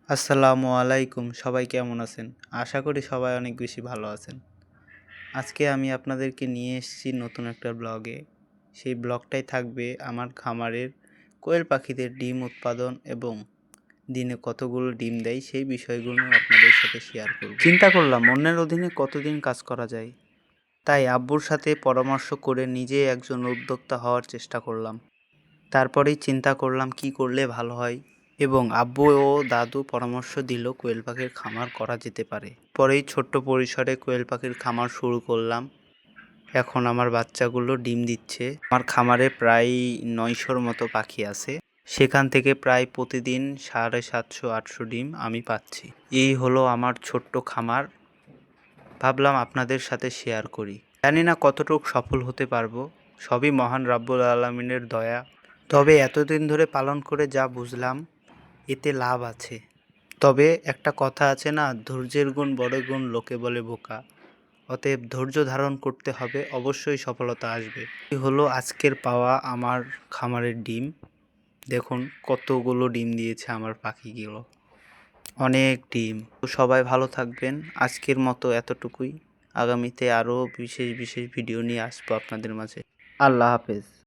আসসালামু আলাইকুম, সবাই কেমন আছেন? আশা করি সবাই অনেক বেশি ভালো আছেন। আজকে আমি আপনাদেরকে নিয়ে এসেছি নতুন একটা ব্লগে। সেই ব্লগটাই থাকবে আমার খামারের কোয়েল পাখিদের ডিম উৎপাদন এবং দিনে কতগুলো ডিম দেয় সেই বিষয়গুলো আপনাদের সাথে শেয়ার করব। চিন্তা করলাম অন্যের অধীনে কতদিন কাজ করা যায়, তাই আব্বুর সাথে পরামর্শ করে নিজে একজন উদ্যোক্তা হওয়ার চেষ্টা করলাম। তারপরেই চিন্তা করলাম কি করলে ভালো হয়, এবং আব্বু ও দাদু পরামর্শ দিল কোয়েল পাখির খামার করা যেতে পারে। পরেই ছোট্ট পরিসরে কোয়েল পাখির খামার শুরু করলাম। এখন আমার বাচ্চাগুলো ডিম দিচ্ছে। আমার খামারে প্রায় 900-র মতো পাখি আছে, সেখান থেকে প্রায় প্রতিদিন 750-800 ডিম আমি পাচ্ছি। এই হলো আমার ছোট্ট খামার। ভাবলাম আপনাদের সাথে শেয়ার করি। জানি না কতটুকু সফল হতে পারবো, সবই মহান রাব্বুল আলামিনের দয়া। তবে এতদিন ধরে পালন করে যা বুঝলাম, এতে লাভ আছে। তবে একটা কথা আছে না, ধৈর্যের গুণ বড় গুণ লোকে বলে বোকা। অতএব ধৈর্য ধারণ করতে হবে, অবশ্যই সফলতা আসবে। এই হলো আজকের পাওয়া আমার খামারের ডিম। দেখুন কতগুলো ডিম দিয়েছে আমার পাখিগুলো, অনেক ডিম। তো সবাই ভালো থাকবেন, আজকের মতো এতটুকুই। আগামীতে আরও বিশেষ বিশেষ ভিডিও নিয়ে আসবো আপনাদের মাঝে। আল্লাহ হাফেজ।